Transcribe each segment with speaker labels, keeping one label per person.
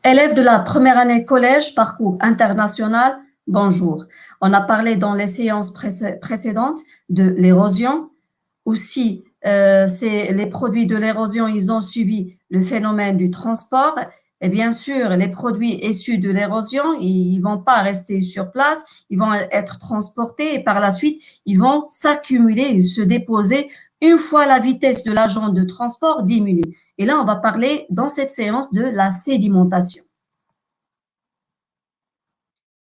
Speaker 1: Élèves de la première année collège, parcours international, bonjour. On a parlé dans les séances précédentes de l'érosion. Aussi, c'est les produits de l'érosion, ils ont subi le phénomène du transport. Et bien sûr, les produits issus de l'érosion, ils vont pas rester sur place, ils vont être transportés et par la suite, ils vont s'accumuler et se déposer une fois la vitesse de l'agent de transport diminue. Et là, on va parler dans cette séance de la sédimentation.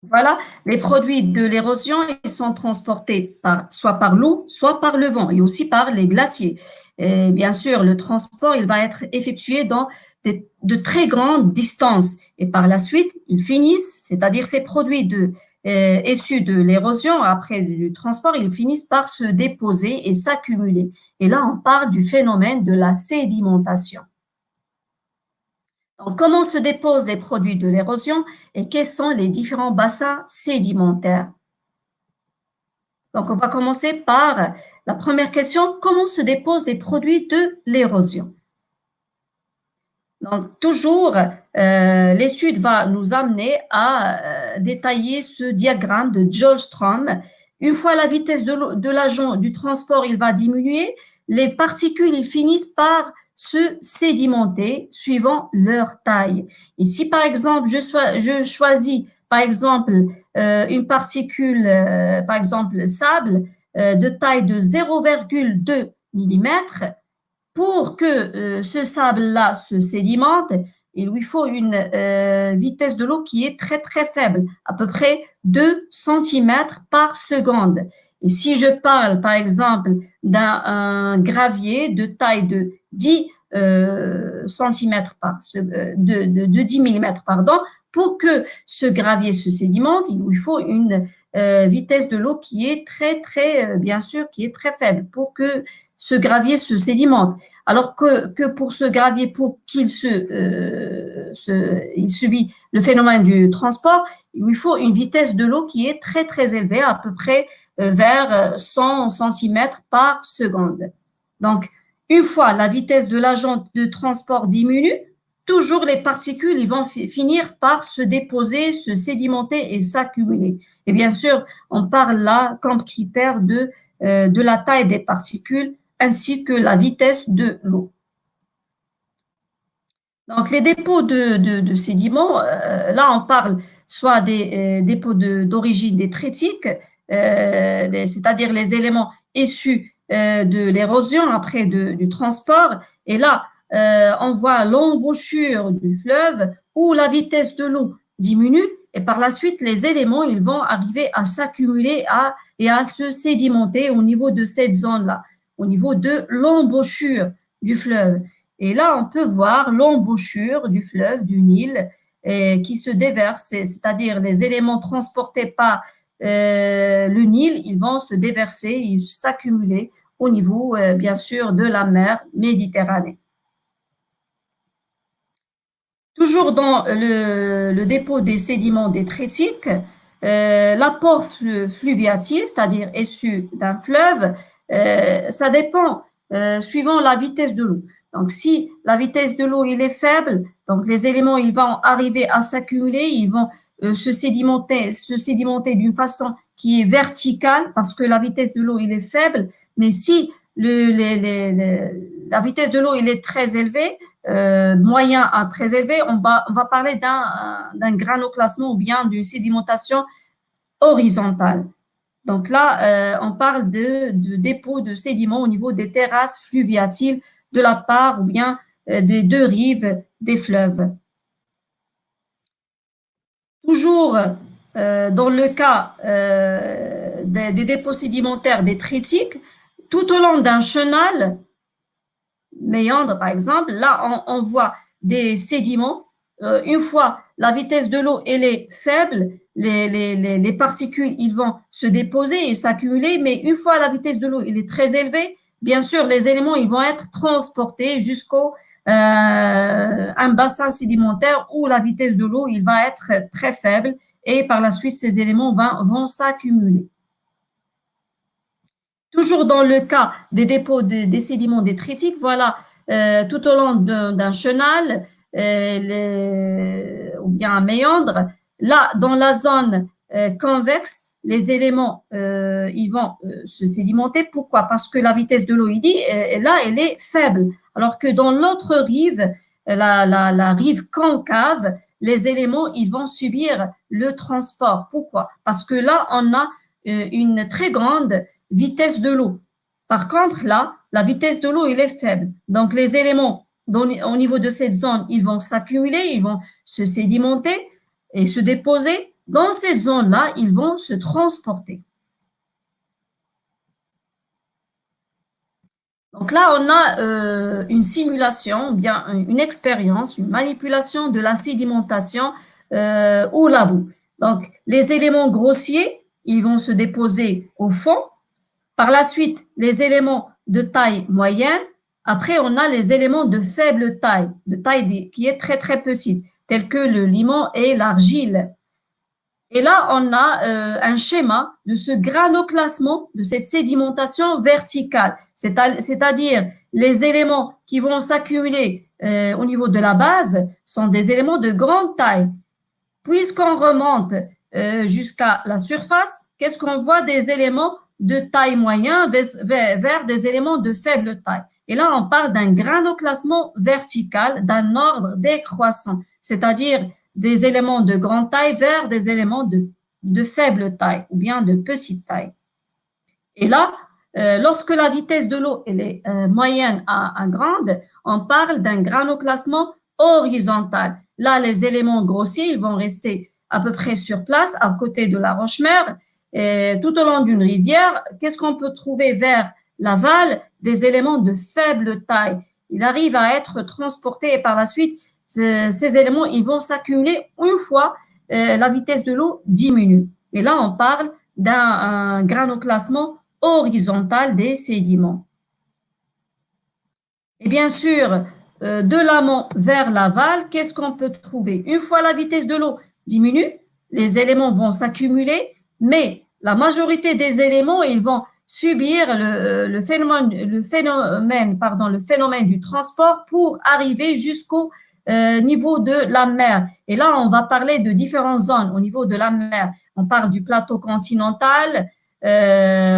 Speaker 1: Voilà, les produits de l'érosion, ils sont transportés soit par l'eau, soit par le vent et aussi par les glaciers. Et bien sûr, le transport, il va être effectué dans de très grandes distances et par la suite, ils finissent, c'est-à-dire ces produits issus de l'érosion, après du transport, ils finissent par se déposer et s'accumuler. Et là, on parle du phénomène de la sédimentation. Donc, comment se déposent les produits de l'érosion et quels sont les différents bassins sédimentaires? Donc, on va commencer par la première question, comment se déposent les produits de l'érosion? Donc, toujours, l'étude va nous amener à détailler ce diagramme de Joule-Strom. Une fois la vitesse de l'agent du transport, il va diminuer, les particules, ils finissent par se sédimenter suivant leur taille. Et si, par exemple, je choisis, par exemple, une particule, par exemple, sable, de taille de 0,2 mm, pour que ce sable-là se sédimente, il lui faut une vitesse de l'eau qui est très très faible, à peu près 2 centimètres par seconde. Et si je parle par exemple d'un gravier de taille de 10 centimètres de 10 millimètres, pardon, pour que ce gravier se sédimente, il lui faut une vitesse de l'eau qui est très très, bien sûr, qui est très faible pour que ce gravier se sédimente. Alors que pour ce gravier, pour qu'il il subit le phénomène du transport, il lui faut une vitesse de l'eau qui est très très élevée, à peu près vers 100 centimètres par seconde. Donc, une fois la vitesse de l'agent de transport diminue, toujours les particules ils vont finir par se déposer, se sédimenter et s'accumuler. Et bien sûr, on parle là comme critère de la taille des particules ainsi que la vitesse de l'eau. Donc, les dépôts de sédiments, là, on parle soit des dépôts d'origine détritique, c'est-à-dire les éléments issus de l'érosion après du transport. Et là, on voit l'embouchure du fleuve où la vitesse de l'eau diminue et par la suite, les éléments, ils vont arriver à s'accumuler et à se sédimenter au niveau de cette zone-là, au niveau de l'embouchure du fleuve. Et là, on peut voir l'embouchure du fleuve, du Nil, qui se déverse, c'est-à-dire les éléments transportés par le Nil, ils vont se déverser, ils s'accumuler au niveau, bien sûr, de la mer Méditerranée. Toujours dans le dépôt des sédiments détritiques, l'apport fluviatile, c'est-à-dire issu d'un fleuve, ça dépend suivant la vitesse de l'eau. Donc, si la vitesse de l'eau il est faible, donc les éléments ils vont arriver à s'accumuler, ils vont se sédimenter d'une façon qui est verticale parce que la vitesse de l'eau il est faible. Mais si la vitesse de l'eau il est très élevée, moyen à très élevé, on va parler d'un granoclassement ou bien d'une sédimentation horizontale. Donc là, on parle de dépôt de sédiments au niveau des terrasses fluviatiles de la part ou bien des deux rives des fleuves. Toujours dans le cas des dépôts sédimentaires détritiques, tout au long d'un chenal, méandre par exemple, là on voit des sédiments. Une fois la vitesse de l'eau elle est faible, les particules ils vont se déposer et s'accumuler, mais une fois la vitesse de l'eau elle est très élevée, bien sûr les éléments ils vont être transportés jusqu'au un bassin sédimentaire où la vitesse de l'eau il va être très faible et par la suite ces éléments vont s'accumuler. Toujours dans le cas des dépôts des sédiments détritiques, voilà, tout au long d'un chenal, ou bien un méandre. Là, dans la zone convexe, les éléments ils vont se sédimenter. Pourquoi? Parce que la vitesse de l'eau, il dit, là, elle est faible. Alors que dans l'autre rive, la rive concave, les éléments, ils vont subir le transport. Pourquoi? Parce que là, on a une très grande vitesse de l'eau. Par contre, là, la vitesse de l'eau, elle est faible. Donc, les éléments au niveau de cette zone, ils vont s'accumuler, ils vont se sédimenter et se déposer. Dans cette zone-là, ils vont se transporter. Donc là, on a une simulation, bien une expérience, une manipulation de la sédimentation ou la boue. Donc, les éléments grossiers, ils vont se déposer au fond. Par la suite, les éléments de taille moyenne. Après, on a les éléments de faible taille, de taille qui est très, très petite, tels que le limon et l'argile. Et là, on a un schéma de ce granoclassement, de cette sédimentation verticale, c'est-à-dire les éléments qui vont s'accumuler au niveau de la base sont des éléments de grande taille. Puisqu'on remonte jusqu'à la surface, qu'est-ce qu'on voit? Des éléments de taille moyenne vers des éléments de faible taille. Et là, on parle d'un granoclassement vertical, d'un ordre décroissant, c'est-à-dire des éléments de grande taille vers des éléments de faible taille ou bien de petite taille. Et là, lorsque la vitesse de l'eau est moyenne à grande, on parle d'un granoclassement horizontal. Là, les éléments grossiers, ils vont rester à peu près sur place, à côté de la roche-mère, tout au long d'une rivière. Qu'est-ce qu'on peut trouver vers l'aval? Des éléments de faible taille. Il arrive à être transporté et par la suite, ces éléments, ils vont s'accumuler une fois la vitesse de l'eau diminue. Et là, on parle d'un granoclassement horizontal des sédiments. Et bien sûr, de l'amont vers l'aval, qu'est-ce qu'on peut trouver? Une fois la vitesse de l'eau diminue, les éléments vont s'accumuler, mais la majorité des éléments, ils vont subir le phénomène du transport pour arriver jusqu'au niveau de la mer. Et là, on va parler de différentes zones au niveau de la mer. On parle du plateau continental,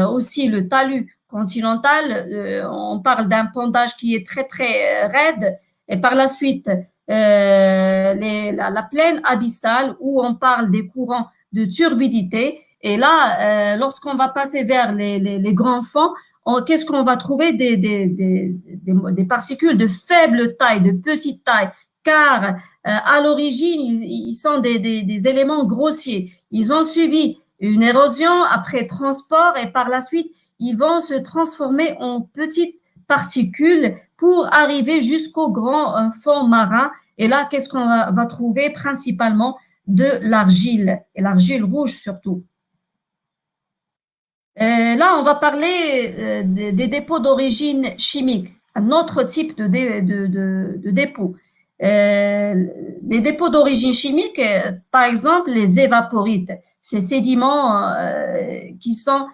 Speaker 1: aussi le talus continental. On parle d'un pondage qui est très, très raide. Et par la suite, la plaine abyssale où on parle des courants de turbidité. Et là, lorsqu'on va passer vers les grands fonds, qu'est-ce qu'on va trouver? Des particules de faible taille, de petite taille, car à l'origine, ils sont des éléments grossiers. Ils ont subi une érosion après transport et par la suite, ils vont se transformer en petites particules pour arriver jusqu'au grand fond marin. Et là, qu'est-ce qu'on va trouver? Principalement de l'argile, et l'argile rouge surtout. Là, on va parler des dépôts d'origine chimique, un autre type de dépôt. Les dépôts d'origine chimique, par exemple, les évaporites, ces sédiments qui sont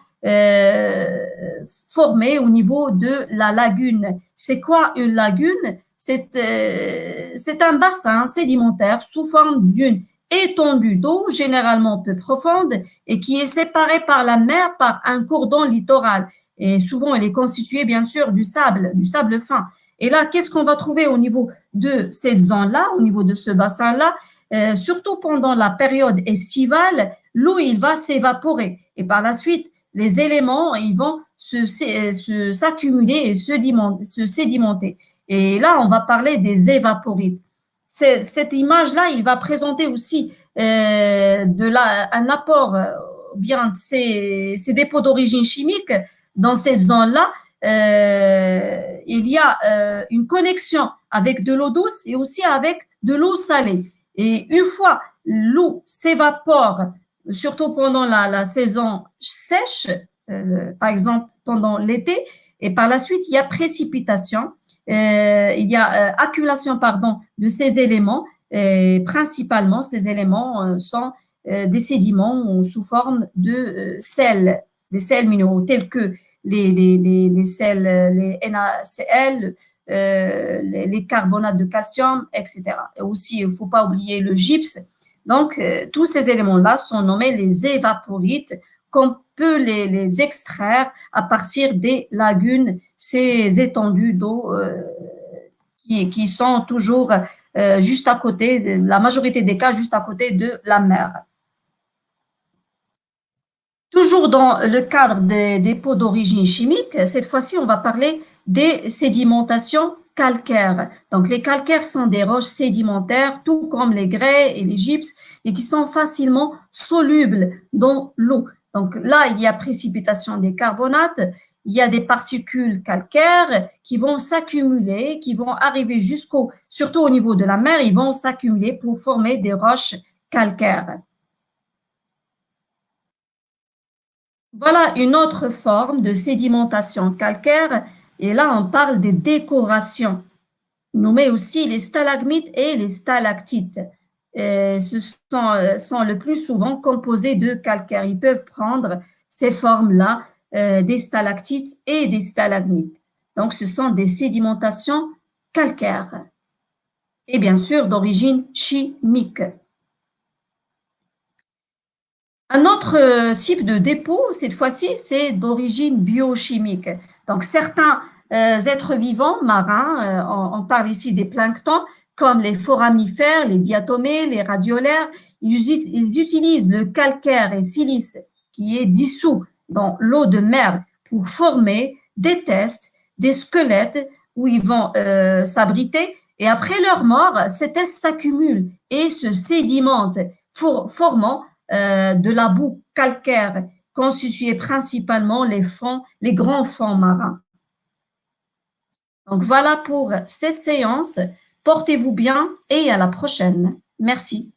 Speaker 1: formés au niveau de la lagune. C'est quoi une lagune? C'est un bassin sédimentaire sous forme d'une étendue d'eau généralement peu profonde et qui est séparée par la mer par un cordon littoral. Et souvent, elle est constituée bien sûr du sable fin. Et là, qu'est-ce qu'on va trouver au niveau de cette zone-là, au niveau de ce bassin-là? Surtout pendant la période estivale, l'eau, il va s'évaporer. Et par la suite, les éléments, ils vont s'accumuler et se sédimenter. Et là, on va parler des évaporites. Cette image-là, il va présenter aussi un apport, bien ces dépôts d'origine chimique dans cette zone-là. Il y a une connexion avec de l'eau douce et aussi avec de l'eau salée. Et une fois l'eau s'évapore, surtout pendant la saison sèche, par exemple pendant l'été, et par la suite, il y a précipitation, il y a accumulation de ces éléments. Principalement, ces éléments sont des sédiments sous forme de sels, des sels minéraux tels que les sels, les NaCl, les carbonates de calcium, etc. Et aussi, il ne faut pas oublier le gypse. Donc, tous ces éléments-là sont nommés les évaporites, qu'on peut les extraire à partir des lagunes, ces étendues d'eau qui sont toujours juste à côté, la majorité des cas, juste à côté de la mer. Toujours dans le cadre des dépôts d'origine chimique, cette fois-ci, on va parler des sédimentations calcaires. Donc, les calcaires sont des roches sédimentaires, tout comme les grès et les gypses, et qui sont facilement solubles dans l'eau. Donc, là, il y a précipitation des carbonates, il y a des particules calcaires qui vont s'accumuler, qui vont arriver surtout au niveau de la mer, ils vont s'accumuler pour former des roches calcaires. Voilà une autre forme de sédimentation calcaire. Et là, on parle des décorations. On nomme aussi les stalagmites et les stalactites. Ce sont le plus souvent composés de calcaire. Ils peuvent prendre ces formes-là, des stalactites et des stalagmites. Donc, ce sont des sédimentations calcaires. Et bien sûr, d'origine chimique. Un autre type de dépôt, cette fois-ci, c'est d'origine biochimique. Donc, certains êtres vivants marins, on parle ici des planctons, comme les foramifères, les diatomées, les radiolaires, ils utilisent le calcaire et silice qui est dissous dans l'eau de mer pour former des testes, des squelettes où ils vont s'abriter. Et après leur mort, ces testes s'accumulent et se sédimentent, formant de la boue calcaire constituée principalement les grands fonds marins. Donc voilà pour cette séance. Portez-vous bien et à la prochaine. Merci.